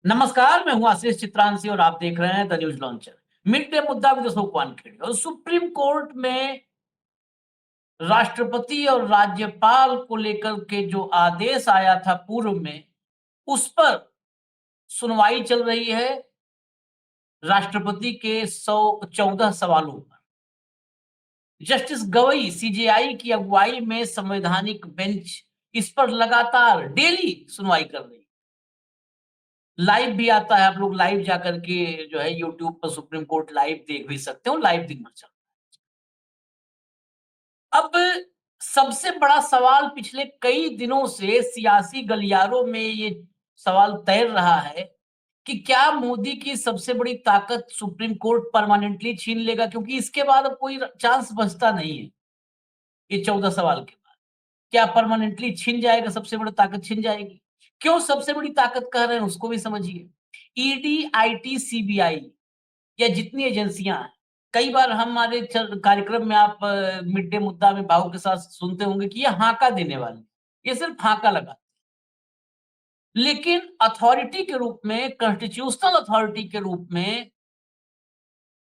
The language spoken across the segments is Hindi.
नमस्कार, मैं हूं आशीष चित्रांशी और आप देख रहे हैं the news launcher. Mid day मुद्दा विद अशोक वानखेड़े। और सुप्रीम कोर्ट में राष्ट्रपति और राज्यपाल को लेकर के जो आदेश आया था पूर्व में, उस पर सुनवाई चल रही है राष्ट्रपति के 114 सवालों पर। जस्टिस गवई सीजेआई की अगुवाई में संवैधानिक बेंच इस पर लगातार डेली सुनवाई कर रही है। लाइव भी आता है, आप लोग लाइव जाकर के जो है यूट्यूब पर सुप्रीम कोर्ट लाइव देख भी सकते हो, लाइव दिन भर चल। अब सबसे बड़ा सवाल पिछले कई दिनों से सियासी गलियारों में ये सवाल तैर रहा है कि क्या मोदी की सबसे बड़ी ताकत सुप्रीम कोर्ट परमानेंटली छीन लेगा, क्योंकि इसके बाद अब कोई चांस बचता नहीं है। ये 14 सवाल के बाद क्या परमानेंटली छीन जाएगा, सबसे बड़ी ताकत छीन जाएगी? क्यों सबसे बड़ी ताकत कह रहे हैं उसको भी समझिए। ईडी, आईटी, सीबीआई या जितनी एजेंसियां हैं, कई बार हमारे कार्यक्रम में आप मिड डे मुद्दा में भाव के साथ सुनते होंगे कि ये हाका देने वाले, ये सिर्फ हाका लगा। लेकिन अथॉरिटी के रूप में, कॉन्स्टिट्यूशनल अथॉरिटी के रूप में,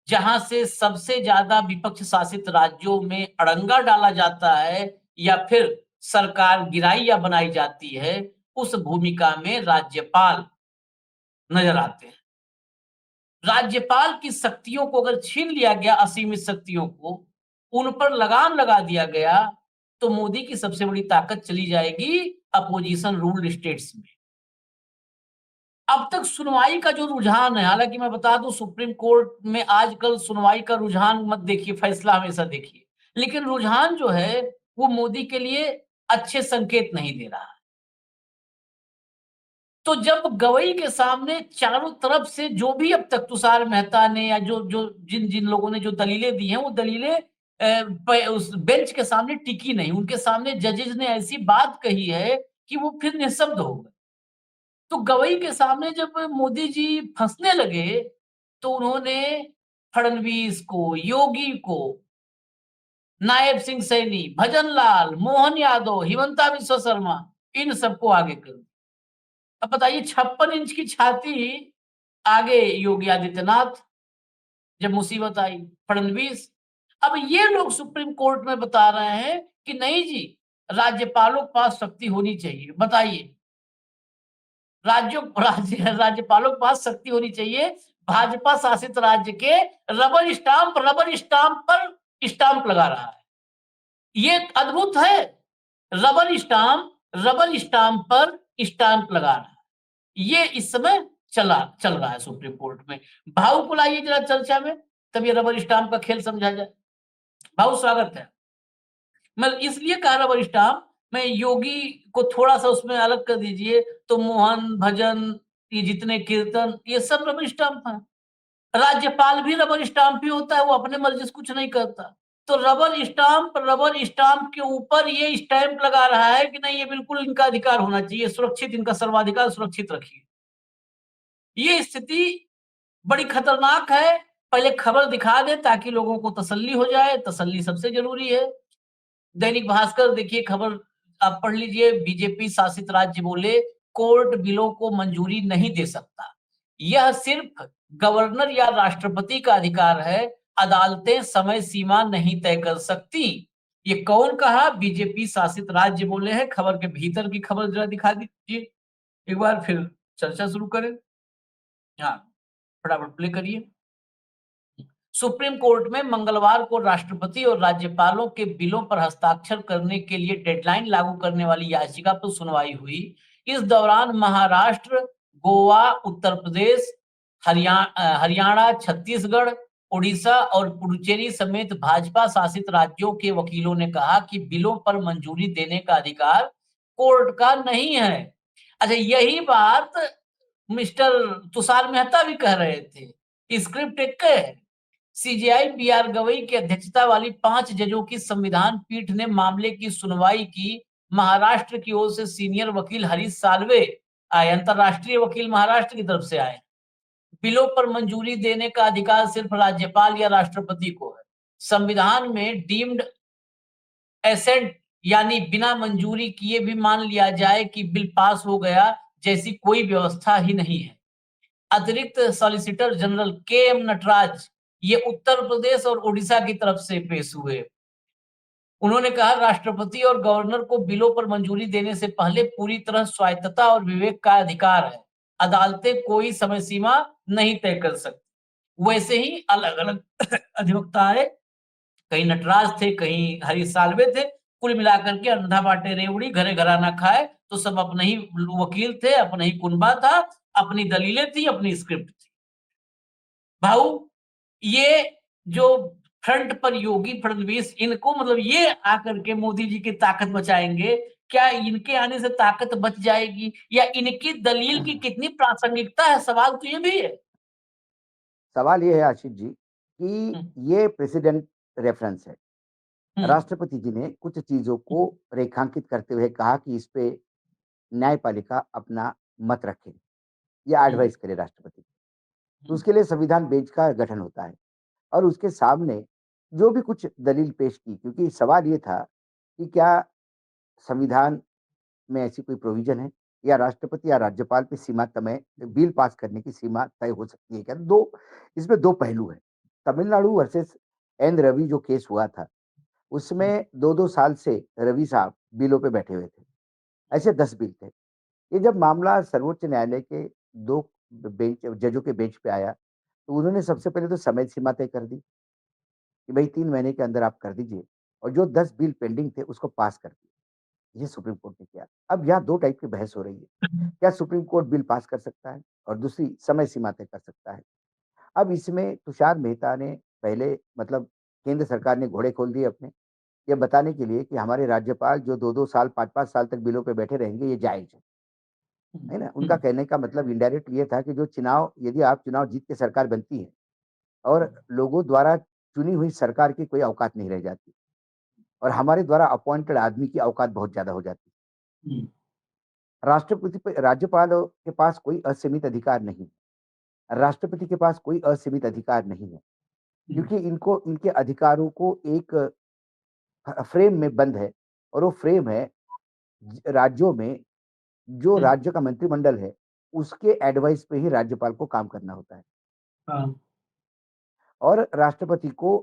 जहां से सबसे ज्यादा विपक्ष शासित राज्यों में अड़ंगा डाला जाता है या फिर सरकार गिराई या बनाई जाती है, उस भूमिका में राज्यपाल नजर आते हैं। राज्यपाल की शक्तियों को अगर छीन लिया गया, असीमित शक्तियों को उन पर लगाम लगा दिया गया, तो मोदी की सबसे बड़ी ताकत चली जाएगी अपोजिशन रूल्ड स्टेट्स में। अब तक सुनवाई का जो रुझान है, हालांकि मैं बता दूं सुप्रीम कोर्ट में आजकल सुनवाई का रुझान मत देखिए, फैसला हमेशा देखिए, लेकिन रुझान जो है वो मोदी के लिए अच्छे संकेत नहीं दे रहा है। तो जब गवई के सामने चारों तरफ से जो भी अब तक तुषार मेहता ने या जो जो जिन जिन लोगों ने जो दलीलें दी हैं, वो दलीलें उस बेंच के सामने टिकी नहीं। उनके सामने जजेस ने ऐसी बात कही है कि वो फिर निःशब्द हो गए। तो गवई के सामने जब मोदी जी फंसने लगे, तो उन्होंने फडणवीस को, योगी को, नायब सिंह सैनी, भजन लाल, मोहन यादव, हिमंता बिस्वा शर्मा, इन सबको आगे कर दिया। अब बताइए, 56 इंच की छाती आगे योगी आदित्यनाथ जब मुसीबत आई, फडणवीस। अब ये लोग सुप्रीम कोर्ट में बता रहे हैं कि नहीं जी, राज्यपालों के पास शक्ति होनी चाहिए। बताइए, राज्यपालों के पास शक्ति होनी चाहिए। भाजपा शासित राज्य के रबर स्टाम्प पर स्टाम्प लगा रहा है। ये अद्भुत है। रबर स्टाम्प पर स्टाम्प लगा रहा है। ये इस समय चल रहा है सुप्रीम कोर्ट में। भाऊ को लाइए जरा चर्चा में, तब ये रबर स्टाम्प का खेल समझा जाए। भाऊ, स्वागत है। मैं इसलिए कह रबर स्टाम्प, मैं योगी को थोड़ा सा उसमें अलग कर दीजिए, तो मोहन, भजन, ये जितने कीर्तन, ये सब रबर स्टाम्प है। राज्यपाल भी रबर स्टाम्प ही होता है, वो अपने मर्जी से कुछ नहीं करता। तो रबर स्टाम्प के ऊपर ये स्टैंप लगा रहा है कि नहीं, ये बिल्कुल इनका अधिकार होना चाहिए, सुरक्षित, इनका सर्वाधिकार सुरक्षित रखिए। ये स्थिति बड़ी खतरनाक है। पहले खबर दिखा दे ताकि लोगों को तसल्ली हो जाए, तसल्ली सबसे जरूरी है। दैनिक भास्कर देखिए खबर, आप पढ़ लीजिए। बीजेपी शासित राज्य बोले कोर्ट बिलों को मंजूरी नहीं दे सकता, यह सिर्फ गवर्नर या राष्ट्रपति का अधिकार है, अदालतें समय सीमा नहीं तय कर सकती। ये कौन कहा? बीजेपी शासित राज्य बोले हैं। खबर के भीतर की खबर जरा दिखा दीजिए एक बार, फिर चर्चा शुरू करें। हाँ, फटाफट प्ले करिए। सुप्रीम कोर्ट में मंगलवार को राष्ट्रपति और राज्यपालों के बिलों पर हस्ताक्षर करने के लिए डेडलाइन लागू करने वाली याचिका पर सुनवाई हुई। इस दौरान महाराष्ट्र, गोवा, उत्तर प्रदेश, हरियाणा, छत्तीसगढ़, उड़ीसा और पुडुचेरी समेत भाजपा शासित राज्यों के वकीलों ने कहा कि बिलों पर मंजूरी देने का अधिकार कोर्ट का नहीं है। अच्छा, यही बात मिस्टर तुषार मेहता भी कह रहे थे। स्क्रिप्ट एक है। सीजेआई बीआर गवई की अध्यक्षता वाली 5 जजों की संविधान पीठ ने मामले की सुनवाई की। महाराष्ट्र की ओर से सीनियर वकील हरीश साल्वे आए, अंतरराष्ट्रीय वकील महाराष्ट्र की तरफ से आए। बिलों पर मंजूरी देने का अधिकार सिर्फ राज्यपाल या राष्ट्रपति को है। संविधान में डीम्ड एसेंट, यानी बिना मंजूरी किए भी मान लिया जाए कि बिल पास हो गया, जैसी कोई व्यवस्था ही नहीं है। अतिरिक्त सॉलिसिटर जनरल के एम नटराज ये उत्तर प्रदेश और उड़ीसा की तरफ से पेश हुए। उन्होंने कहा राष्ट्रपति और गवर्नर को बिलों पर मंजूरी देने से पहले पूरी तरह स्वायत्तता और विवेक का अधिकार है। अदालतें कोई समय सीमा नहीं तय कर सकती। वैसे ही अलग-अलग अधिवक्ता आए, कहीं नटराज थे, कहीं हरीश साल्वे थे। कुल मिलाकर के अंधा बाटे रेवड़ी, घरे घराना खाए, तो सब अपने ही वकील थे, अपना ही कुनबा था, अपनी दलीलें थी, अपनी स्क्रिप्ट थी। भाऊ, ये जो फ्रंट पर योगी फडणवीस इनको मतलब ये आकर के मोदी जी की ताकत बचाएँगे, क्या इनके आने से ताकत बच जाएगी या इनकी दलील की कितनी प्रासंगिकता है? सवाल तो ये भी है। सवाल ये है आशीष जी कि हुँ, ये प्रेसिडेंट रेफरेंस है। हुँ, राष्ट्रपति जी ने कुछ चीज़ों हुँ, को रेखांकित करते हुए कहा कि इस पे न्यायपालिका अपना मत रखे या हुँ, एडवाइस करे राष्ट्रपति को। तो हुँ, उसके लिए संविधान बेंच का गठन होता है और उसके सामने जो भी कुछ दलील पेश की क्योंकि सवाल ये था कि क्या संविधान में ऐसी कोई प्रोविज़न है या राष्ट्रपति या राज्यपाल पे सीमा तय बिल पास करने की सीमा तय हो सकती है क्या? 2 इसमें 2 पहलू हैं। तमिलनाडु वर्सेस एन रवि जो केस हुआ था, हुँ, उसमें 2-2 साल से रवि साहब बिलों पे बैठे हुए थे। ऐसे 10 बिल थे। ये जब मामला सर्वोच्च न्यायालय के 2 बेंच जजों के बेंच पे आया, तो उन्होंने सबसे पहले तो समय सीमा तय कर दी कि भई 3 महीने के अंदर आप कर दीजिए और जो 10 बिल पेंडिंग थे उसको पास कर दिए। ये सुप्रीम कोर्ट ने किया। अब यहाँ 2 टाइप की बहस हो रही है। क्या सुप्रीम कोर्ट बिल पास कर सकता है? और दूसरी समय सीमा तय कर सकता है। अब इसमें तुषार मेहता ने पहले मतलब केंद्र सरकार ने घोड़े खोल दिए अपने, ये बताने के लिए कि हमारे राज्यपाल जो 2-2 साल, 5-5 साल तक बिलों पे बैठे रहेंगे, ये जायज़ हुँ, है ना? हुँ, उनका कहने का मतलब इनडायरेक्ट ये था कि जो चुनाव यदि आप चुनाव जीत के सरकार बनती है और लोगों द्वारा चुनी हुई सरकार की कोई औकात नहीं रह जाती और हमारे द्वारा अपॉइंटेड आदमी की औकात बहुत ज़्यादा हो जाती हुँ, है। राष्ट्रपति पे राज्यपाल के पास कोई असीमित अधिकार नहीं है। राष्ट्रपति के पास कोई असीमित अधिकार नहीं है, हुँ, क्योंकि इनको इनके अधिकारों को एक फ्रेम में बंद है और वो फ्रेम है राज्यों में जो हुँ, राज्य का मंत्रिमंडल है, उसके एडवाइस पे ही राज्यपाल को काम करना होता है हाँ, और राष्ट्रपति को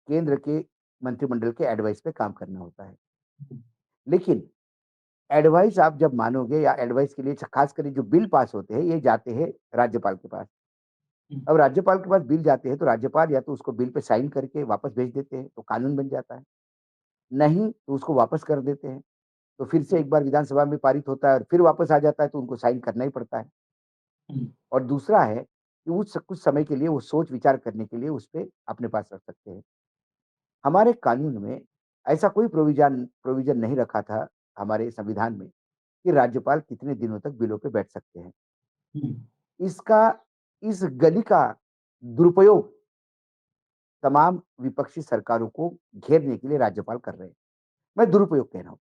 केंद्र के मंत्रिमंडल के एडवाइस पे काम करना होता है। हुँ, लेकिन एडवाइस आप जब मानोगे या एडवाइस के लिए खास कर जो बिल पास होते हैं, ये जाते हैं राज्यपाल के पास। हुँ, अब राज्यपाल के पास बिल जाते हैं, तो राज्यपाल या तो उसको बिल पे साइन करके वापस भेज देते हैं, तो कानून बन जाता है। नहीं, तो उसको वापस कर देते हैं। तो फिर से हुँ, एक बार विधानसभा में पारित होता है और फिर वापस आ जाता है, तो उनको साइन करना ही पड़ता है। हुँ, और दूसरा है कि उस कुछ समय के लिए वो सोच-विचार करने के लिए उसपे अपने पास रख सकते हैं। हमारे कानून में ऐसा कोई प्रोविज़न प्रोविज़न नहीं रखा था हमारे संविधान में कि राज्यपाल कितने दिनों तक बिलों पे बैठ सकते हैं। हुँ, इसका इस गली का दुरुपयोग तमाम विपक्षी सरकारों को घेरने के लिए राज्यपाल कर रहे हैं। मैं दुरुपयोग कह रहा हूँ,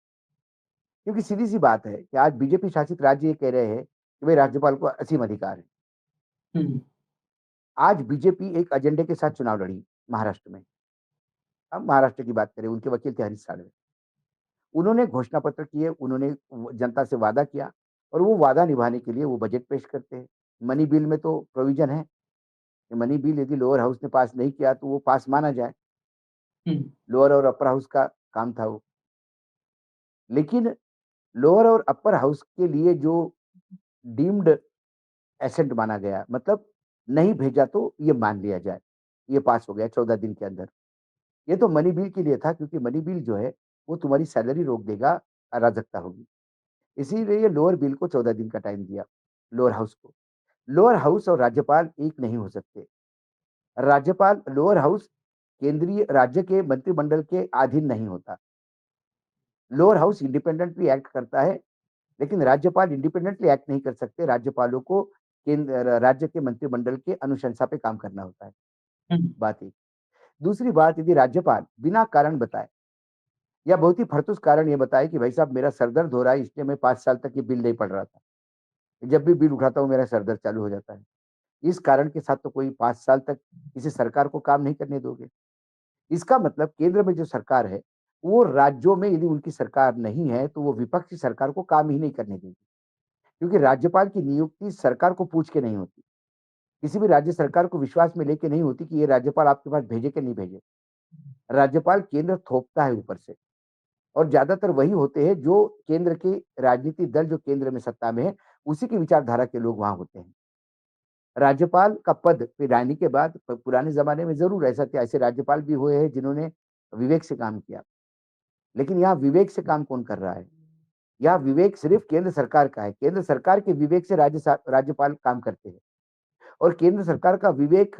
क्योंकि सीधी-सी बात है कि आज बीजेपी शासित राज्य ये कह रहे हैं कि भई राज्यपाल को असीम अधिकार है। हुँ, आज बीजेपी एक एजेंडे के साथ चुनाव लड़ी महाराष्ट्र में। अब महाराष्ट्र की बात करें, उनके वकील थे हरीश साल्वे। उन्होंने घोषणा पत्र किए, उन्होंने जनता से वादा किया और वो वादा निभाने के लिए वो बजट पेश करते हैं। मनी बिल में तो प्रोविज़न है कि मनी बिल यदि लोअर हाउस ने पास नहीं किया तो वो पास माना जाए। हुँ, लोअर और अपर हाउस का काम था वो। लेकिन लोअर और अपर हाउस के लिए जो डीम्ड एसेट माना गया, मतलब नहीं भेजा तो ये मान लिया जाए, ये पास हो गया 14 दिन के अंदर। ये तो मनी बिल के लिए था क्योंकि मनी बिल जो है, वो तुम्हारी सैलरी रोक देगा, अराजकता होगी। इसीलिए लोअर बिल को 14 दिन का टाइम दिया, लोअर हाउस को। लोअर हाउस और राज्यपाल एक नहीं हो सकते। राज्यपाल लोअर हाउस केंद्रीय राज्य के मंत्रिमंडल के अधीन नहीं होता। लोअर हाउस इंडिपेंडेंटली एक्ट करता है, लेकिन राज्यपाल इंडिपेंडेंटली एक्ट नहीं कर सकते। राज्यपालों को केंद्र राज्य के मंत्रिमंडल के अनुशंसा पे काम करना होता है, हुँ, बात एक। दूसरी बात यदि राज्यपाल बिना कारण बताए या बहुत ही फरतुस कारण ये बताए कि भाई साहब मेरा सर दर्द हो रहा है इसलिए मैं 5 साल तक ये बिल नहीं पढ़ रहा था। जब भी बिल उठाता हूँ मेरा सर दर्द चालू हो जाता है। इस कारण के साथ तो कोई 5 साल तक किसी सरकार को काम नहीं करने दोगे। इसका मतलब केंद्र में जो सरकार है, वो राज्यों में यदि उनकी सरकार नहीं है, तो वो विपक्षी सरकार को काम ही नहीं करने देगी। क्योंकि राज्यपाल की नियुक्ति सरकार को पूछ के नहीं होती। किसी भी राज्य सरकार को विश्वास में लेके नहीं होती कि ये राज्यपाल आपके पास भेजे कि नहीं भेजे। राज्यपाल केंद्र थोपता है ऊपर से और ज्यादातर वही होते हैं जो केंद्र के राजनीतिक दल जो केंद्र में सत्ता में है, उसी की विचारधारा के लोग वहां होते हैं। राज्यपाल का पद फिर रानी के बाद पुराने जमाने में जरूर ऐसा था, ऐसे राज्यपाल भी हुए हैं जिन्होंने विवेक से काम किया। लेकिन यहाँ विवेक से काम कौन कर रहा है? यहाँ विवेक सिर्फ केंद्र सरकार का है। केंद्र सरकार के विवेक से राज्यपाल काम करते हैं और केंद्र सरकार का विवेक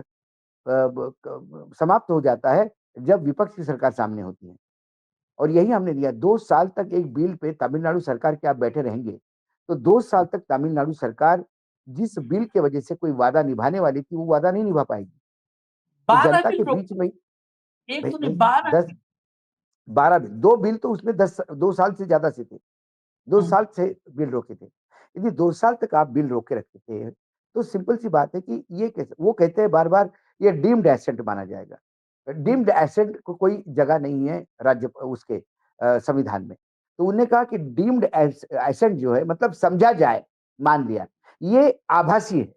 समाप्त हो जाता है जब विपक्ष की सरकार सामने होती है। और यही हमने दिया। 2 साल तक एक बिल पे तमिलनाडु सरकार के आप बैठे रहेंगे, तो 2 साल तक तमिलनाडु सरकार जिस बिल की वजह से कोई वादा निभाने वाली थी, वो वादा नहीं निभा पाएगी। तो 12 जनता बिल के रोक, बीच में एक भाई तो नहीं, भाई 12 10 12 बिल, 2 बिल तो उसमें 2 साल से ज्यादा से थे। 2 साल से बिल रोके थे। यदि 2 साल तक आप बिल रोके रखते थे, तो सिंपल सी बात है कि ये कैसे, वो कहते हैं बार-बार ये डीम्ड एसेट माना जाएगा। डीम्ड एसेट को कोई जगह नहीं है राज्य उसके संविधान में। तो उन्होंने कहा कि डीम्ड एसेट जो है मतलब समझा जाए, मान लिया, ये आभासी है,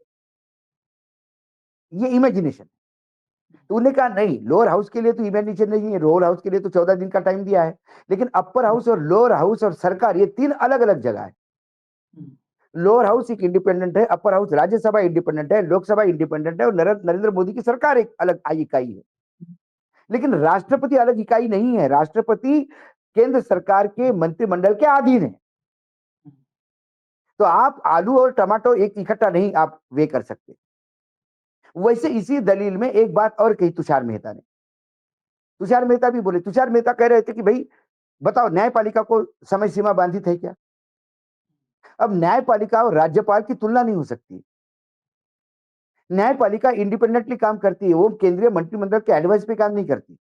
ये इमेजिनेशन। तो उन्होंने कहा नहीं, लोअर हाउस के लिए तो इमेजिनेशन नहीं है, लोअर हाउस के लिए तो 14 दिन का टाइम दिया है। लेकिन अपर हाउस और लोअर हाउस और सरकार ये 3 अलग-अलग जगह है। लोअर हाउस एक इंडिपेंडेंट है, अपर हाउस राज्यसभा इंडिपेंडेंट है, लोकसभा इंडिपेंडेंट है और नरेंद्र मोदी की सरकार एक अलग इकाई है। लेकिन राष्ट्रपति अलग इकाई नहीं है। राष्ट्रपति केंद्र सरकार के मंत्रिमंडल के अधीन है। तो आप आलू और टमाटो एक इकट्ठा नहीं आप वे कर सकते। वैसे इसी दलील में एक बात और कही तुषार मेहता ने। तुषार मेहता भी बोले, तुषार मेहता कह रहे थे कि भाई बताओ न्यायपालिका को समय सीमा बांधित है क्या? अब न्यायपालिका और राज्यपाल की तुलना नहीं हो सकती। न्यायपालिका इंडिपेंडेंटली काम करती है, वो केंद्रीय मंत्रिमंडल के एडवाइस पे काम नहीं करती।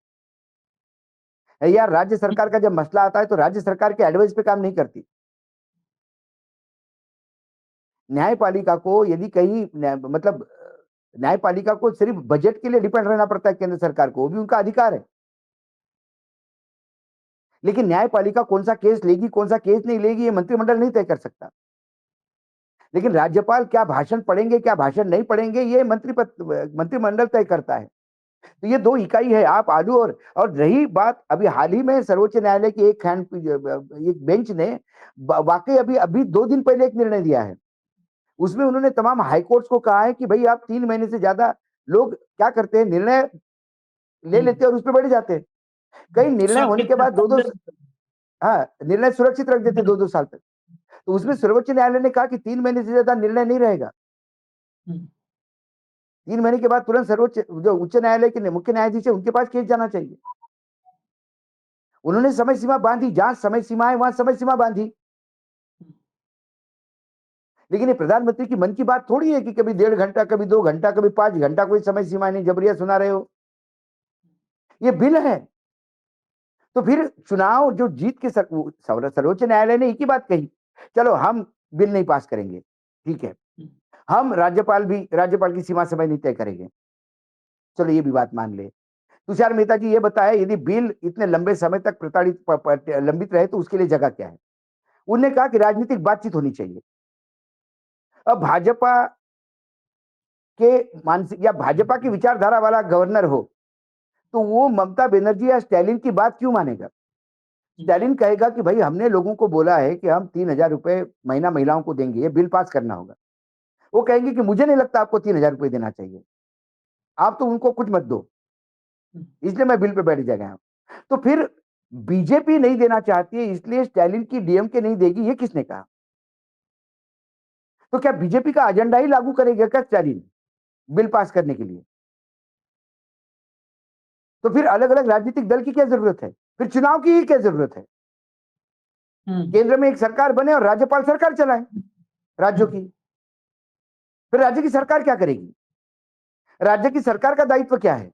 या राज्य सरकार का जब मसला आता है तो राज्य सरकार के एडवाइस पे काम नहीं करती। न्यायपालिका को यदि कहीं मतलब न्यायपालिका को सिर्फ बजट के लिए डिपेंड रहना पड़ता है केंद्र सरकार को, वो भी उनका अधिकार है। लेकिन न्यायपालिका कौन सा केस लेगी, कौन सा केस नहीं लेगी, ये मंत्रिमंडल नहीं तय कर सकता। लेकिन राज्यपाल क्या भाषण पढ़ेंगे, क्या भाषण नहीं पढ़ेंगे, ये मंत्रिमंडल तय करता है। तो ये 2 इकाई है। आप आलू और रही बात अभी हाल ही में सर्वोच्च न्यायालय की एक बेंच ने वाकई अभी अभी 2 दिन पहले एक निर्णय दिया है। उसमें उन्होंने तमाम हाई कोर्ट्स को कहा है कि भाई आप 3 महीने से ज्यादा लोग क्या करते हैं, निर्णय ले लेते हैं और उस पर बैठ जाते हैं। कई निर्णय होने के बाद 2-2 हाँ, निर्णय सुरक्षित रख देते 2-2 साल तक। तो उसमें सर्वोच्च न्यायालय ने कहा कि 3 महीने से ज्यादा निर्णय नहीं रहेगा। 3 महीने के बाद तुरंत सर्वोच्च जो उच्च न्यायालय के मुख्य न्यायाधीश है उनके पास केस जाना चाहिए। उन्होंने समय सीमा बांधी, जहां समय सीमा है वहां समय सीमा बांधी। लेकिन ये प्रधानमंत्री की मन की बात थोड़ी है कि कभी 1.5 घंटा, कभी 2 घंटा, कभी 5 घंटा, कोई समय सीमा नहीं, जबरिया सुना रहे हो। ये बिल है। तो फिर चुनाव जो जीत के सर्वोच्च न्यायालय ने एक ही बात कही, चलो हम बिल नहीं पास करेंगे, ठीक है। हम राज्यपाल की सीमा समय नहीं तय करेंगे। चलो ये भी बात मान ले। तुषार मेहता जी ये बताया यदि बिल इतने लंबे समय तक लंबित रहे तो उसके लिए जगह क्या है? उन्होंने कहा कि राजनीतिक बातचीत होनी चाहिए। अब भाजपा के मानसिक या भाजपा की विचारधारा वाला गवर्नर हो, तो वो ममता बनर्जी या स्टालिन की बात क्यों मानेगा? स्टालिन कहेगा कि भाई हमने लोगों को बोला है कि हम 3,000 रुपए महीना महिलाओं को देंगे, ये बिल पास करना होगा। वो कहेंगे कि मुझे नहीं लगता आपको 3,000 रुपए देना चाहिए, आप तो उनको कुछ मत दो, इसलिए मैं बिल पे बैठ जा गया हूं। तो फिर बीजेपी नहीं देना चाहती है इसलिए स्टालिन की डीएमके नहीं देगी, ये किसने कहा? तो क्या बीजेपी का एजेंडा ही लागू करेगा क्या स्टालिन बिल पास करने के लिए? तो फिर अलग अलग राजनीतिक दल की क्या जरूरत है? फिर चुनाव की ही क्या जरूरत है? केंद्र में एक सरकार बने और राज्यपाल सरकार चलाए राज्यों की। फिर राज्य की सरकार क्या करेगी? राज्य की सरकार का दायित्व क्या है?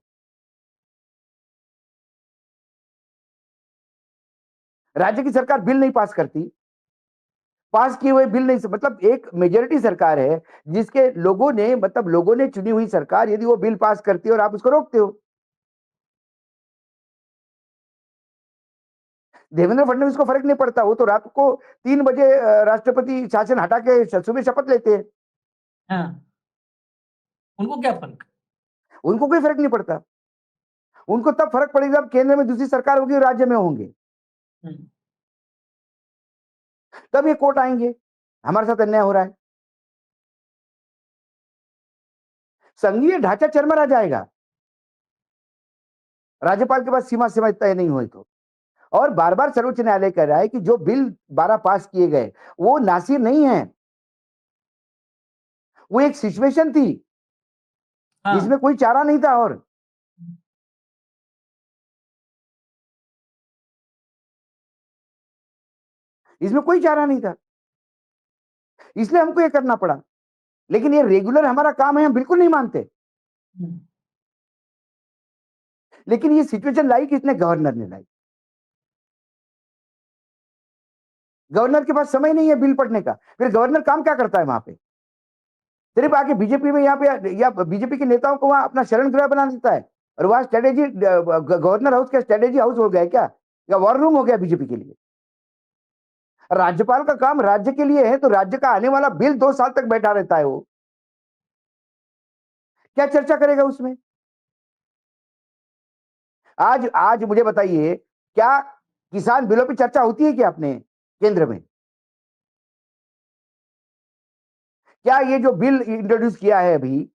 राज्य की सरकार बिल नहीं पास करती, पास किए हुए बिल नहीं, मतलब एक मेजोरिटी सरकार है जिसके लोगों ने चुनी हुई सरकार, यदि वो बिल पास करती है और आप उसको रोकते हो। देवेंद्र फडणवीस को फर्क नहीं पड़ता, वो तो रात को 3 बजे राष्ट्रपति शासन हटा के सुबह शपथ लेते हैं। हाँ, उनको क्या फर्क? उनको कोई फर्क नहीं पड़ता। उनको तब फर्क पड़ेगा जब केंद्र में दूसरी सरकार होगी और राज्य में होंगे, हम्म, तब ये कोर्ट आएंगे हमारे साथ अन्याय हो रहा है। संघीय ढांचा चरमरा जाएगा राज्यपाल के पास सीमा सीमा तय नहीं हुई तो। और बार बार सर्वोच्च न्यायालय कह रहा है कि जो बिल 12 पास किए गए वो नासिर नहीं है, वो एक सिचुएशन थी जिसमें हाँ, कोई चारा नहीं था। और इसमें कोई चारा नहीं था, इसलिए हमको ये करना पड़ा। लेकिन ये रेगुलर हमारा काम है, हम बिल्कुल नहीं मानते। हम्म, लेकिन ये सिचुएशन लाई किसने? गवर्नर ने लाई। गवर्नर के पास समय नहीं है बिल पढ़ने का। फिर गवर्नर काम क्या करता है वहां पे? सिर्फ आके बीजेपी में यहाँ पे या बीजेपी के नेताओं को वहां अपना शरण गृह बना देता है। और वहां स्ट्रेटेजी गवर्नर हाउस का स्ट्रेटेजी हाउस हो गया क्या, या वॉर रूम हो गया बीजेपी के लिए? राज्यपाल का काम राज्य के लिए है, तो राज्य का आने वाला बिल 2 साल तक बैठा रहता है। वो क्या चर्चा करेगा उसमें? आज आज मुझे बताइए, क्या किसान बिलों पर चर्चा होती है क्या अपने केंद्र में? क्या ये जो बिल इंट्रोड्यूस किया है अभी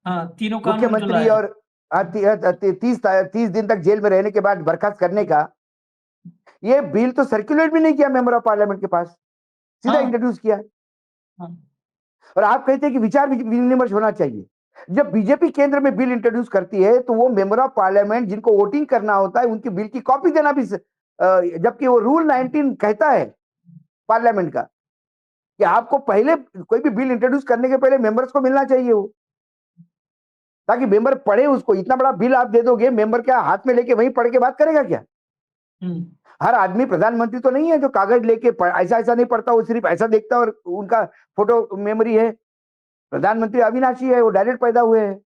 हाँ, तीनों कानून जो मुख्यमंत्री लाए हैं। और 30 दिन तक जेल में रहने के बाद बर्खास्त करने का, ये बिल तो सर्कुलेट भी नहीं किया मेंबर ऑफ पार्लियामेंट के पास, सीधा हाँ, इंट्रोड्यूस किया। हाँ, और आप कहते हैं कि विचार विमर्श होना चाहिए। जब बीजेपी केंद्र में बिल इंट्रोड्यूस करती है तो वो मेंबर ऑफ पार्लियामेंट जिनको वोटिंग करना होता है उनकी बिल की कॉपी देना भी जबकि वो रूल 19 कहता है पार्लियामेंट का कि आपको पहले कोई भी बिल इंट्रोड्यूस करने के पहले मेंबर्स को मिलना चाहिए वो, ताकि मेंबर पढ़े उसको। इतना बड़ा बिल आप दे दोगे, मेंबर क्या हाथ में लेके वहीं पढ़ के बात करेगा क्या? हम्म, हर आदमी प्रधानमंत्री तो नहीं है जो कागज लेके ऐसा ऐसा नहीं पढ़ता, वो सिर्फ ऐसा देखता और उनका फोटो मेमोरी है। प्रधानमंत्री अविनाशी है, वो डायरेक्ट पैदा हुए हैं,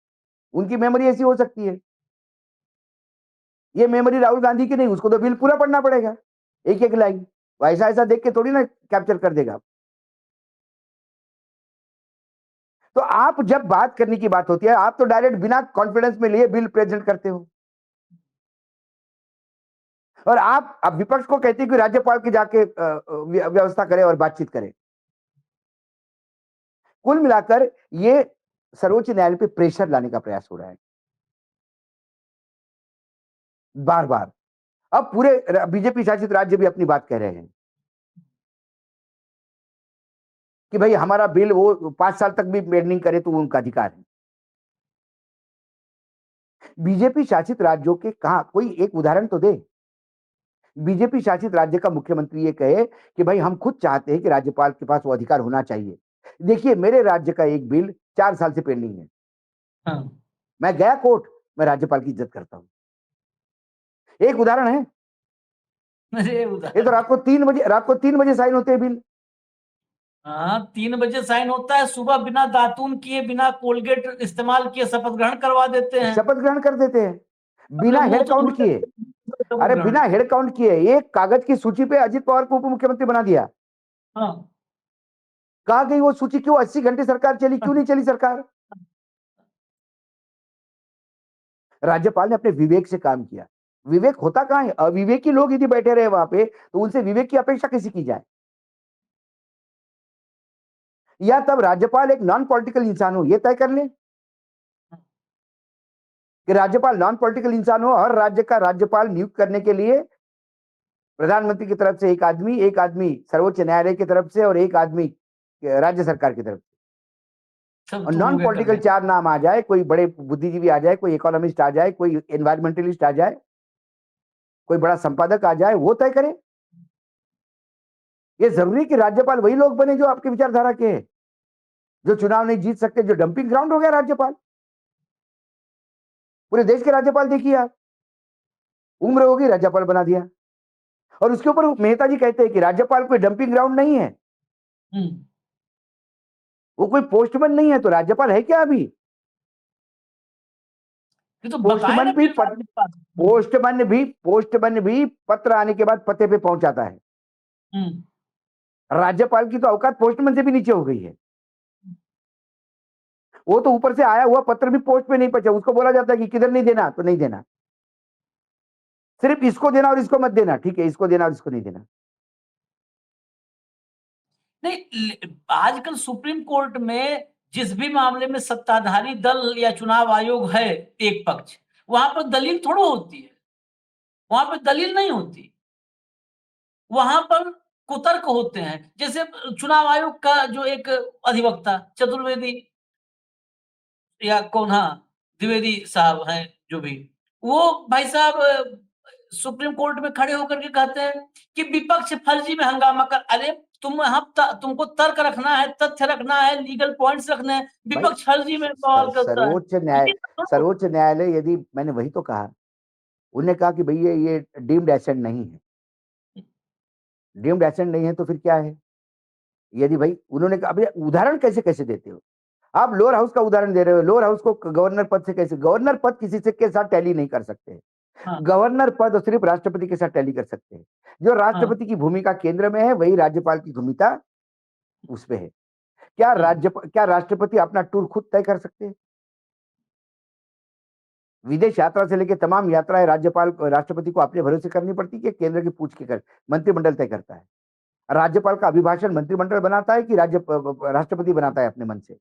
उनकी मेमोरी ऐसी हो सकती है। ये मेमोरी राहुल गांधी की नहीं, उसको तो बिल पूरा पढ़ना पड़ेगा, एक एक लाइन। वो ऐसा ऐसा देख के थोड़ी ना कैप्चर कर देगा। तो आप जब बात करने की बात होती है, आप तो डायरेक्ट बिना कॉन्फिडेंस में लिए बिल प्रेजेंट करते हो। और आप अब विपक्ष को कहते हैं कि राज्यपाल के जाके व्यवस्था करे और बातचीत करे। कुल मिलाकर ये सर्वोच्च न्यायालय पे प्रेशर लाने का प्रयास हो रहा है बार बार। अब पूरे बीजेपी शासित राज्य भी अपनी बात कह रहे हैं कि भाई हमारा बिल वो 5 साल तक भी पेंडिंग करे तो वो उनका अधिकार है। बीजेपी शासित राज्यों के कहा कोई एक उदाहरण तो दे। बीजेपी शासित राज्य का मुख्यमंत्री ये कहे कि भाई हम खुद चाहते हैं कि राज्यपाल के पास वो अधिकार होना चाहिए। देखिए, मेरे राज्य का एक बिल 4 साल से पेंडिंग है, हाँ। मैं गया कोर्ट, मैं राज्यपाल की इज्जत करता हूं। एक उदाहरण है। अरे ये तो उदाहरण। रात को 3 बजे साइन होते हैं बिल। हाँ, 3 बजे साइन होता है, सुबह बिना दातून किए, बिना कोलगेट इस्तेमाल किए शपथ ग्रहण करवा देते हैं। शपथ ग्रहण कर देते हैं अरे बिना मुंह हेड तो धुल काउंट किए। अरे ग्रहण। बिना हेड काउंट किए एक कागज की सूची पे अजित पवार को उप मुख्यमंत्री बना दिया। हाँ। कहा गई वो सूची? क्यों 80 घंटे सरकार चली, क्यों नहीं चली सरकार? राज्यपाल ने अपने विवेक से काम किया। विवेक होता कहां है? अविवेकी लोग यदि बैठे रहे वहां पे तो उनसे विवेक की अपेक्षा कैसे की जाए? या तब राज्यपाल एक नॉन पॉलिटिकल इंसान हो, यह तय कर ले कि राज्यपाल नॉन पॉलिटिकल इंसान हो। हर राज्य का राज्यपाल नियुक्त करने के लिए प्रधानमंत्री की तरफ से एक आदमी सर्वोच्च न्यायालय की तरफ से और एक आदमी राज्य सरकार की तरफ से। सब और तुम नॉन लोग कर पॉलिटिकल देंगे। 4 नाम आ जाए, कोई बड़े बुद्धिजीवी आ जाए, कोई इकोनॉमिस्ट आ जाए, कोई एनवायरमेंटलिस्ट आ जाए, कोई बड़ा संपादक आ जाए, वो तय करे। ये जरूरी कि राज्यपाल वही लोग बने जो आपके विचारधारा के हैं, जो चुनाव नहीं जीत सकते, जो डंपिंग ग्राउंड हो गया राज्यपाल। पूरे देश के राज्यपाल देखिए आप, उम्र होगी राज्यपाल बना दिया। और उसके ऊपर मेहता जी कहते हैं कि राज्यपाल कोई डंपिंग ग्राउंड नहीं है, हम्म। वो कोई पोस्टमैन नहीं है, तो राज्यपाल है क्या अभी? ये तो बताए ना पोस्टमैन भी बिल में पास। पोस्टमैन भी पत्र आने के बाद पते पे पहुंचाता है। हम्म। राज्यपाल की तो औकात पोस्टमैन से भी नीचे हो गई है। वो तो ऊपर से आया हुआ पत्र भी पोस्ट पे नहीं पहुंचा, उसको बोला जाता है कि किधर नहीं देना तो नहीं देना, सिर्फ इसको देना और इसको मत देना, ठीक है, इसको देना और इसको नहीं देना। नहीं, आजकल सुप्रीम कोर्ट में जिस भी मामले में सत्ताधारी दल या चुनाव आयोग है एक पक्ष, वहां पर दलील थोड़ा होती है, वहां पर दलील नहीं होती, वहां पर कुतर्क होते हैं। जैसे चुनाव आयोग का जो एक अधिवक्ता चतुर्वेदी या कौन, हाँ, द्विवेदी साहब हैं जो भी, वो भाई साहब सुप्रीम कोर्ट में खड़े होकर के कहते हैं कि विपक्ष फर्जी में हंगामा कर। अरे तुमको तर्क रखना है, तथ्य रखना है, लीगल पॉइंट्स रखने हैं, भाई विपक्ष फर्जी में बवाल करता है। सर्वोच्च न्यायालय, यदि मैंने वही तो कहा, उन्होंने कहा कि भैया ये डीम्ड एसेट नहीं है, डीम्ड एसेट नहीं है तो फिर क्या है? यदि भाई उन्होंने कहा, अभी उदाहरण कैसे कैसे देते हो आप? लोअर हाउस का उदाहरण दे रहे हो, लोअर हाउस को गवर्नर पद से कैसे? गवर्नर पद किसी से के साथ टैली नहीं कर सकते, हाँ, गवर्नर पद सिर्फ राष्ट्रपति के साथ टैली कर सकते हैं। जो राष्ट्रपति की भूमिका केंद्र में है, वही राज्यपाल की भूमिका उस पे है। क्या राष्ट्रपति अपना टूर खुद तय कर सकते हैं? विदेश यात्रा से लेकर तमाम यात्राएं राष्ट्रपति को अपने भरोसे करनी पड़ती है कि केंद्र की पूछ के कर मंत्रिमंडल तय करता है? राज्यपाल का अभिभाषण मंत्रिमंडल बनाता है कि राष्ट्रपति बनाता है अपने मन से?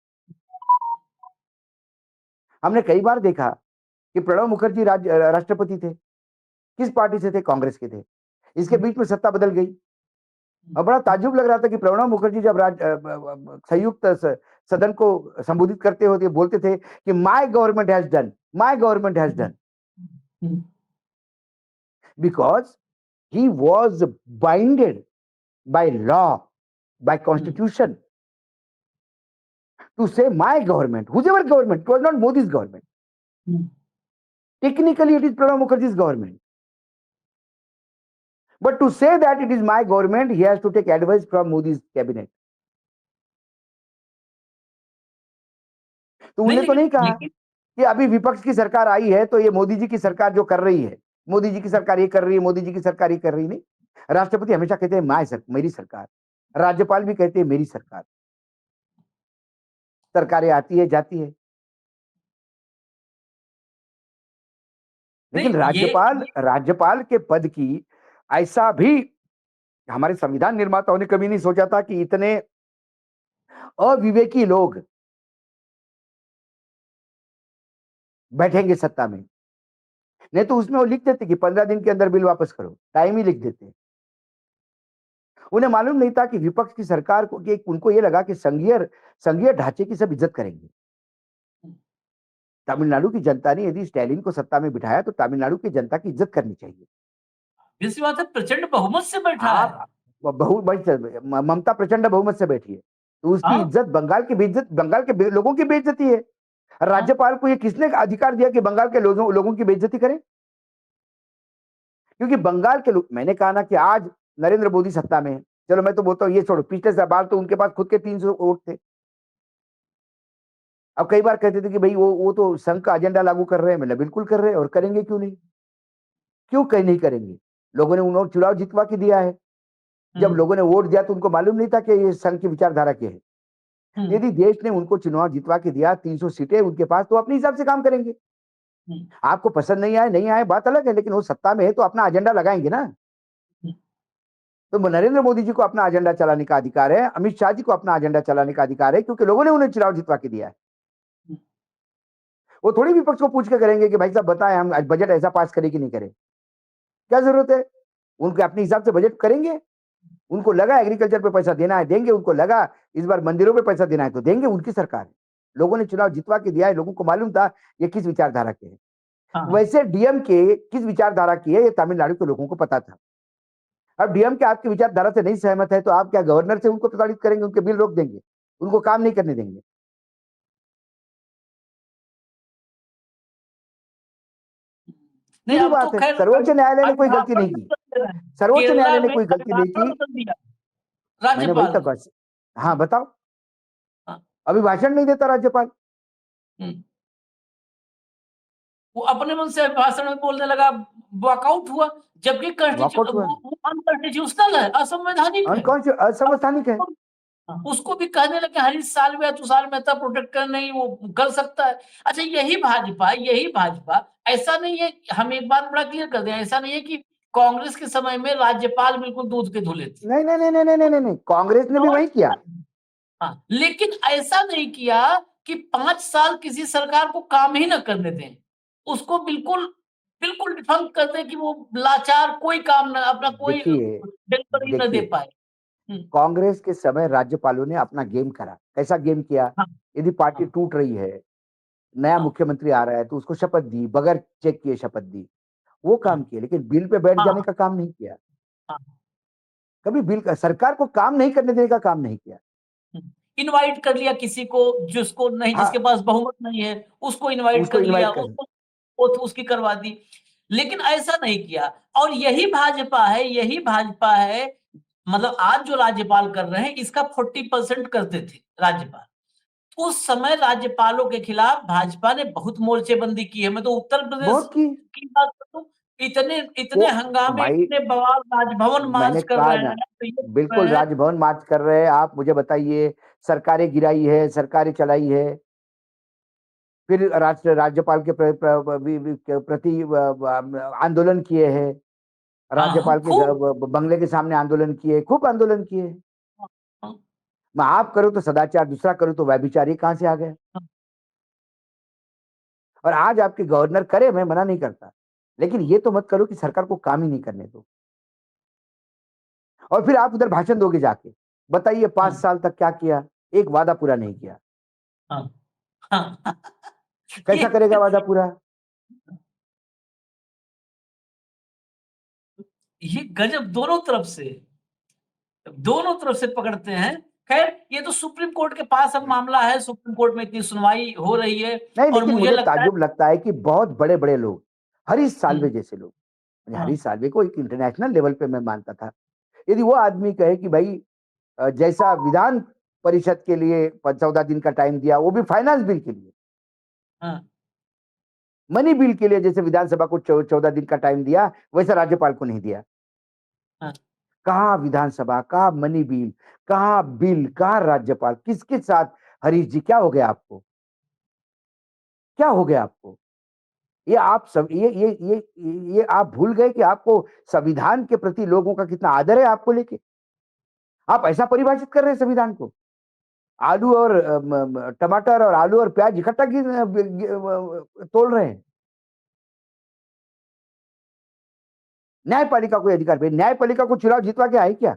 हमने कई बार देखा कि प्रणब मुखर्जी राष्ट्रपति थे, किस पार्टी से थे? कांग्रेस के थे। इसके बीच में सत्ता बदल गई और बड़ा ताज्जुब लग रहा था कि प्रणब मुखर्जी जब संयुक्त सदन को संबोधित करते होते बोलते थे कि my government has done, my government has done, because he was binded by law, by constitution, to say my government, whoever government, it was not Modi's government. Technically, it is Pranab Mukherjee's government. But to say that it is my government, he has to take advice from Modi's cabinet. तो उन्हें तो नहीं कहा कि अभी विपक्ष की सरकार आई है तो ये मोदी जी की सरकार जो कर रही है, मोदी जी की सरकार ये कर रही है, मोदी जी की सरकार ये कर रही नहीं। राष्ट्रपति हमेशा कहते हैं मेरी सरकार, राज्यपाल भी कहते हैं मेरी सरकार। सरकारें आती है जाती है, लेकिन राज्यपाल के पद की ऐसा भी हमारे संविधान निर्माताओं ने कभी नहीं सोचा था कि इतने अविवेकी लोग बैठेंगे सत्ता में। नहीं तो उसमें वो लिख देते कि 15 दिन के अंदर बिल वापस करो, टाइम ही लिख देते। उन्हें मालूम नहीं था कि विपक्ष की सरकार को, कि उनको ये लगा कि संघीय ढांचे की सब इज्जत करेंगे। तमिलनाडु की जनता ने यदि स्टैलिन को सत्ता में बिठाया तो तमिलनाडु की जनता की इज्जत करनी चाहिए। इस बात है, प्रचंड बहुमत से बैठा है, ममता प्रचंड बहुमत से बैठी है, तो उसकी इज्जत बंगाल के लोगों की बेइज्जती है। राज्यपाल को ये किसने अधिकार दिया कि बंगाल के लोगों की बेइज्जती करे? क्योंकि बंगाल के लोग, मैंने कहा ना कि आज नरेंद्र मोदी सत्ता में है, चलो मैं तो बोलता हूँ ये छोड़ो, पिछले बार तो उनके पास खुद के 300 वोट थे। अब कई बार कहते थे कि भाई वो तो संघ का एजेंडा लागू कर रहे हैं, मतलब बिल्कुल कर रहे हैं, और करेंगे क्यों नहीं? क्यों कहीं नहीं करेंगे? लोगों ने उन्होंने चुनाव जितवा के दिया है। जब लोगों ने वोट दिया तो उनको मालूम नहीं था कि ये संघ की विचारधारा क्या है। यदि देश ने उनको चुनाव जितवा के दिया, 300 सीटें उनके पास, तो अपने हिसाब से काम करेंगे। आपको पसंद नहीं आए बात अलग है, लेकिन वो सत्ता में है तो अपना एजेंडा लगाएंगे ना। तो नरेंद्र मोदी जी को अपना एजेंडा चलाने का अधिकार है, अमित शाह जी को अपना एजेंडा चलाने का अधिकार है, क्योंकि लोगों ने उन्हें चुनाव जितवा के दिया है। वो थोड़ी विपक्ष को पूछ के करेंगे कि भाई साहब बताएं हम बजट ऐसा पास करें कि नहीं करें, क्या जरूरत है? उनके अपने हिसाब से बजट करेंगे। उनको लगा एग्रीकल्चर पे पैसा देना है देंगे, उनको लगा इस बार मंदिरों पे पैसा देना है तो देंगे, उनकी सरकार है। लोगों ने चुनाव जितवा के दिया है, लोगों को मालूम था ये किस विचारधारा के है। वैसे डीएम के किस विचारधारा की है ये तमिलनाडु के लोगों को पता था। अब डीएम के आपकी विचारधारा से नहीं सहमत है तो आप क्या गवर्नर से उनको प्रताड़ित करेंगे, उनके बिल रोक देंगे, उनको काम नहीं करने देंगे? नहीं, बात है, सर्वोच्च न्यायालय ने कोई गलती नहीं की, सर्वोच्च न्यायालय ने कोई गलती नहीं की। मैंने वही तक बस, हाँ बताओ। अभिभाषण नहीं देता राज्यपाल, वो अपने मन से भाषण में बोलने लगा, वॉकआउट हुआ, जबकि अनकॉन्स्टिट्यूशनल है, असंवैधानिक है। असंवैधानिक है। उसको भी कहने लगे हरीश सालवे तुषार मेहता प्रोटेक्ट कर नहीं वो कर सकता है। अच्छा यही भाजपा ऐसा नहीं है, हम एक बात बड़ा क्लियर कर दें, ऐसा नहीं है कि कांग्रेस के समय में राज्यपाल बिल्कुल दूध के धुले थे। नहीं नहीं नहीं नहीं नहीं नहीं नहीं, कांग्रेस ने भी वही किया। हाँ, लेकिन ऐसा नहीं किया कि 5 साल किसी सरकार को काम ही न करने दें, उसको बिल्कुल बिल्कुल डिफंक कर दें कि वो लाचार कोई काम न अपना कोई देखिए डिलीवरी न दे देखिए, पाए। कांग्रेस के समय राज्यपालों ने अपना गेम करा। कैसा गेम किया? हाँ, यदि पार्टी हाँ, टूट रही है, नया हाँ, मुख्यमंत्री आ रहा है, तो उसको शपथ दी, बगैर चेक किए शपथ दी। वो काम हाँ, किए, लेकिन बिल पे बैठ जाने हाँ, का काम नहीं किया। हाँ, कभी बिल का सरकार को काम नहीं करने देने का काम नहीं किया। इनवाइट कर लिया किसी को जिसको नहीं, जिसके हाँ, पास बहुमत नहीं है, उसको इनवाइट उसको कर लिया, इनवाइट कर। उसको ओथ उसकी करवा दी। लेकिन ऐसा नहीं किया। और यही भाजपा है, मतलब आज जो राज्यपाल कर रहे हैं इसका 40% करते थे राज्यपाल। उस समय राज्यपालों के खिलाफ भाजपा ने बहुत मोर्चेबंदी की है। मैं तो उत्तर प्रदेश बहुत की। की बात करूं, इतने वो इतने हंगामे, भाई, इतने बवाल, राजभवन मैंने मार्च कर कहा रहे ना, हैं, तो ये कर बिल्कुल रहे हैं। राजभवन मार्च कर रहे हैं। आप मुझे बताइए, सरकारें गिराई है, सरकारें चलाई है, फिर राज्यपाल के के प्रति आंदोलन किए हैं, हाँ, राज्यपाल के खूब। बंगले के सामने आंदोलन किए, खूब आंदोलन किए। हाँ, मैं आप करूं तो सदाचार, दूसरा करूं तो व्यभिचार, ये कहां से आ गया? हाँ, और आज आपके गवर्नर करे, मैं मना नहीं करता, लेकिन ये तो मत करो कि सरकार को काम ही नहीं करने दो। और फिर आप उधर भाषण दोगे जाके, बताइए 5 साल तक क्या किया? एक वादा पूरा नहीं किया। हाँ, हाँ, कैसा ये करेगा वादा पूरा? ये गजब, दोनों तरफ से पकड़ते हैं। खैर, ये तो सुप्रीम कोर्ट के पास अब मामला है, सुप्रीम कोर्ट में इतनी सुनवाई हो रही है। नहीं, और लेकिन मुझे मुझे लगता है, ताज्जुब लगता है कि बहुत बड़े बड़े लोग, हरीश साल्वे हम्म, जैसे लोग, हाँ, हरीश साल्वे को एक इंटरनेशनल लेवल पे मैं मानता था। यदि वो आदमी कहे कि भाई जैसा विधान परिषद के लिए 14 दिन का टाइम दिया, वो भी फाइनेंस बिल के लिए, हाँ, मनी बिल के लिए जैसे विधानसभा को 14 दिन का टाइम दिया, वैसा राज्यपाल को नहीं दिया। हाँ, कहा विधानसभा, कहा मनी बिल, कहा राज्यपाल, किसके साथ? हरीश जी, क्या हो गया आपको? क्या हो गया आपको? ये आप सब ये आप भूल गए कि आपको संविधान के प्रति लोगों का कितना आदर है आपको लेके? आप ऐसा परिभाषित कर रहे हैं संविधान को। आलू और टमाटर और आलू और प्याज इकट्ठा तोल रहे हैं। न्यायपालिका को अधिकार पे, न्यायपालिका को चुनाव जीतवा के आई क्या?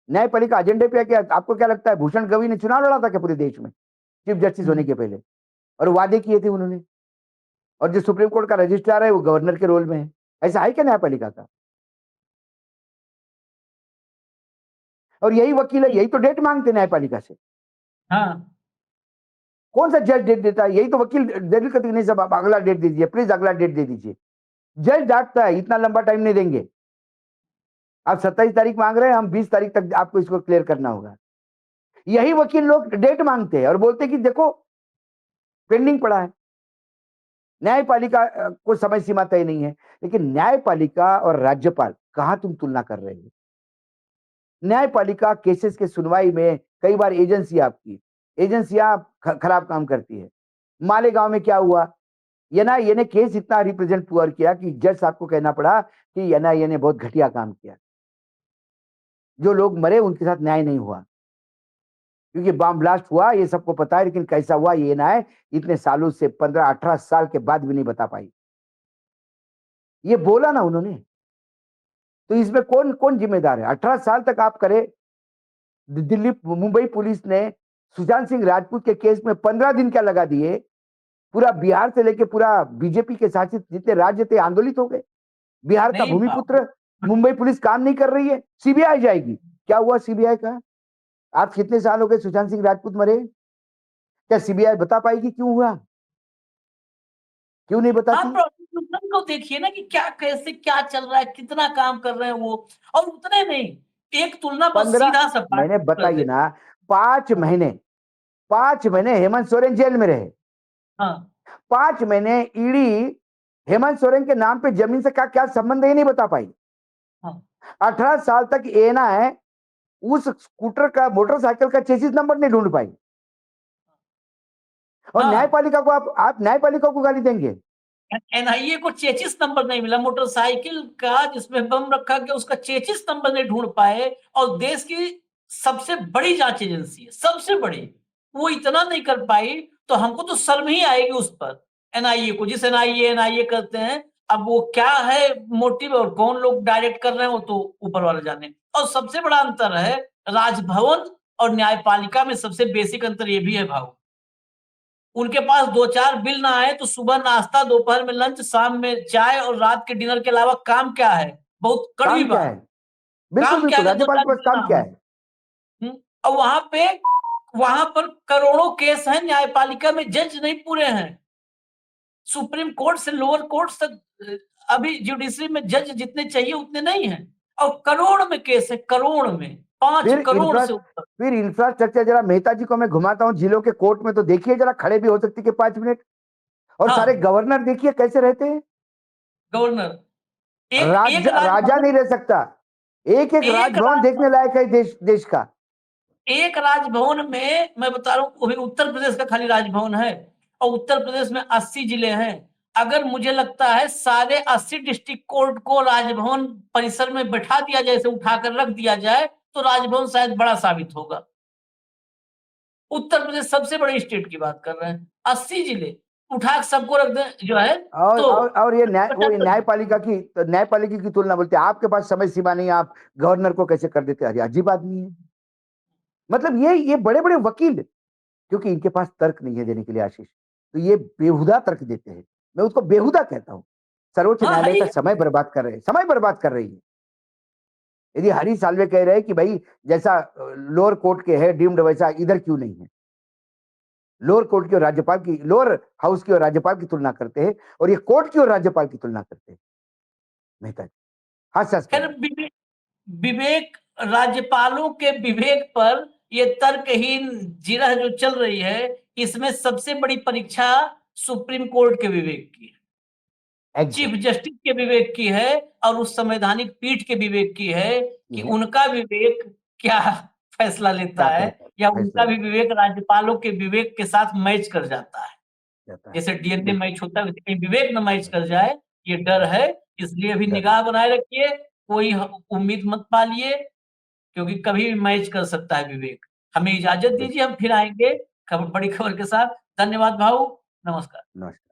न्यायपालिका एजेंडे पे है क्या? आपको क्या लगता है भूषण गवई ने चुनाव लड़ा था क्या पूरे देश में चीफ जस्टिस होने हम्म, के पहले? और वादे किए थे उन्होंने। और जो सुप्रीम कोर्ट का रजिस्ट्रार है वो गवर्नर के रोल में है। ऐसा है क्या न्यायपालिका का? और यही वकील है, यही तो डेट मांगते न्यायपालिका से। हाँ, कौन सा जज डेट देता है? यही तो वकील डेट करते नहीं, सब आप अगला डेट दे दीजिए, प्लीज अगला डेट दे दीजिए। जज डांटता है, इतना लंबा टाइम नहीं देंगे। आप 27 तारीख मांग रहे हैं, हम 20 तारीख तक आपको इसको क्लियर करना होगा। यही वकील लोग डेट मांगते हैं और बोलते हैं कि देखो पेंडिंग पड़ा है। न्यायपालिका को समय सीमा तय नहीं है। लेकिन न्यायपालिका और राज्यपाल, कहां तुम तुलना कर रहे हो? न्यायपालिका केसेस के सुनवाई में कई बार एजेंसियां खराब काम करती है। मालेगांव में क्या हुआ? एनआईए ने केस इतना रिप्रेजेंट पुअर किया कि जज साहब को कहना पड़ा कि एनआईए ने बहुत घटिया काम किया। जो लोग मरे उनके साथ न्याय नहीं हुआ, क्योंकि बम ब्लास्ट हुआ, ये सबको पता है, लेकिन कैसा हुआ ये एनआईए इतने सालों से 15-18 साल के बाद भी नहीं बता पाई। ये बोला ना उन्होंने। तो इसमें कौन कौन जिम्मेदार है? 18 साल तक आप करे। दिल्ली मुंबई पुलिस ने सुशांत सिंह राजपूत के केस में 15 दिन क्या लगा दिए। पूरा बिहार से लेके पूरा बीजेपी के शासित जितने राज्य थे आंदोलित हो गए। बिहार का नहीं भूमिपुत्र मुंबई पुलिस काम नहीं कर रही है, सीबीआई जाएगी। क्या हुआ सीबीआई का? आज कितने साल हो गए सुशांत सिंह राजपूत मरे? क्या सीबीआई बता पाएगी क्यों हुआ? क्यों नहीं आप बताती? प्रोसिक्यूशन को देखिए ना कि क्या, कैसे क्या चल रहा है, कितना काम कर रहे हैं वो। और उतने नहीं, एक तुलना बस 15 सीधा सा पार्ट मैंने कर बताइए दे। ना, 5 महीने, 5 महीने हेमंत सोरेन जेल में रहे। हाँ, 5 महीने ईडी हेमंत सोरेन के नाम पे जमीन से क्या क्या संबंध है ये नहीं बता पाई। हाँ, 18 साल तक एना है, उस स्कूटर का, मोटरसाइकिल का चेसिस नंबर नहीं ढूंढ पाई। और हाँ। न्यायपालिका को आप न्यायपालिका को गाली देंगे? एनआईए को चेचिस नंबर नहीं मिला, मोटरसाइकिल का जिसमें बम रखा गया उसका चेचिस नंबर नहीं ढूंढ पाए, और देश की सबसे बड़ी जांच एजेंसी है, सबसे बड़ी, वो इतना नहीं कर पाई, तो हमको तो शर्म ही आएगी उस पर, एनआईए को। जिस एनआईए करते हैं, अब वो क्या है मोटिव और कौन लोग डायरेक्ट कर रहे हैं वो तो ऊपर वाला जाने। और सबसे बड़ा अंतर है राजभवन और न्यायपालिका में, सबसे बेसिक अंतर ये भी है भाव, उनके पास 2-4 बिल ना आए तो सुबह नाश्ता, दोपहर में लंच, शाम में चाय और रात के डिनर के अलावा काम क्या है? बहुत कड़वी काम क्या है? बात। बिल्कुल, काम क्या बिल्कुल, है अगर राज्यपाल 2-4 के पास बिल काम ना क्या हो? है? और वहां पर करोड़ों केस हैं, न्यायपालिका में जज नहीं पूरे हैं। सुप्रीम कोर्ट से लोअर कोर्ट तक अभी जुडिशरी में जज जितने चाहिए उतने नहीं हैं, और करोड़ में केस है, करोड़ में, 5 फिर करोड़ से ऊपर। इंफ्रास्ट्रक्चर, जरा मेहता जी को मैं घुमाता हूँ जिलों के कोर्ट में, तो देखिए जरा, खड़े भी हो सकती के 5 मिनट। और सारे हाँ, गवर्नर देखिए कैसे रहते हैं। गवर्नर, एक राजा राजभवन, नहीं रह सकता। एक एक एक राजभवन देखने राजभवन लायक है देश देश का। एक राजभवन में मैं बता रहा हूँ, वो भी उत्तर प्रदेश का खाली राजभवन है, और उत्तर प्रदेश में 80 जिले हैं। अगर मुझे लगता है सारे 80 डिस्ट्रिक्ट कोर्ट को राजभवन परिसर में बैठा दिया जाए, ऐसे उठाकर रख दिया जाए, तो राजभवन शायद बड़ा साबित होगा। उत्तर प्रदेश सबसे बड़े स्टेट की बात कर रहे हैं, 80 जिले उठा के सबको रख दे जो है, तो और ये बचा तो न्यायपालिका की तुलना बोलते हैं, आपके पास समय सीमा नहीं, आप गवर्नर को कैसे कर देते? अरे अजीब आदमी है। मतलब ये बड़े बड़े वकील, क्योंकि इनके पास तर्क नहीं है देने के लिए आशीष, तो ये बेहुदा तर्क देते हैं। मैं उसको बेहुदा कहता हूँ। सर्वोच्च हाँ है न्यायालय ही का है। समय बर्बाद कर रहे हैं, समय बर्बाद कर रही है। यदि हरीश साल्वे कह रहे हैं कि भाई जैसा लोअर कोर्ट के है डीम्ड, वैसा इधर क्यों नहीं है? लोअर कोर्ट की और राज्यपाल की, लोअर हाउस की और राज्यपाल की तुलना करते हैं, और ये कोर्ट की और राज्यपाल की तुलना करते हैं। मेहता जी हंस हंस कर खैर, विवेक, राज्यपालों के विवेक पर ये तर्कहीन जिरह जो चल रही है, इसमें सबसे बड़ी परीक्षा सुप्रीम कोर्ट के विवेक की है, चीफ एग्जैक्ट जस्टिस के विवेक की है, और उस संवैधानिक पीठ के विवेक की है ये कि है, उनका विवेक क्या फैसला लेता क्या है, कहता है या फैसला उनका भी लेता विवेक राज्यपालों के विवेक के साथ मैच कर जाता है। जाता है। जैसे डीएनए बिल्कुल मैच होता है, वैसे कहीं विवेक न मैच कर जाए, ये डर है। इसलिए अभी डर निगाह बनाए रखिए, कोई उम्मीद मत पालिए, क्योंकि कभी भी मैच कर सकता है विवेक। हमें इजाजत बिल्कुल। दीजिए, हम फिर आएंगे बड़ी खबर के साथ। धन्यवाद भाऊ, नमस्कार। नमस्कार।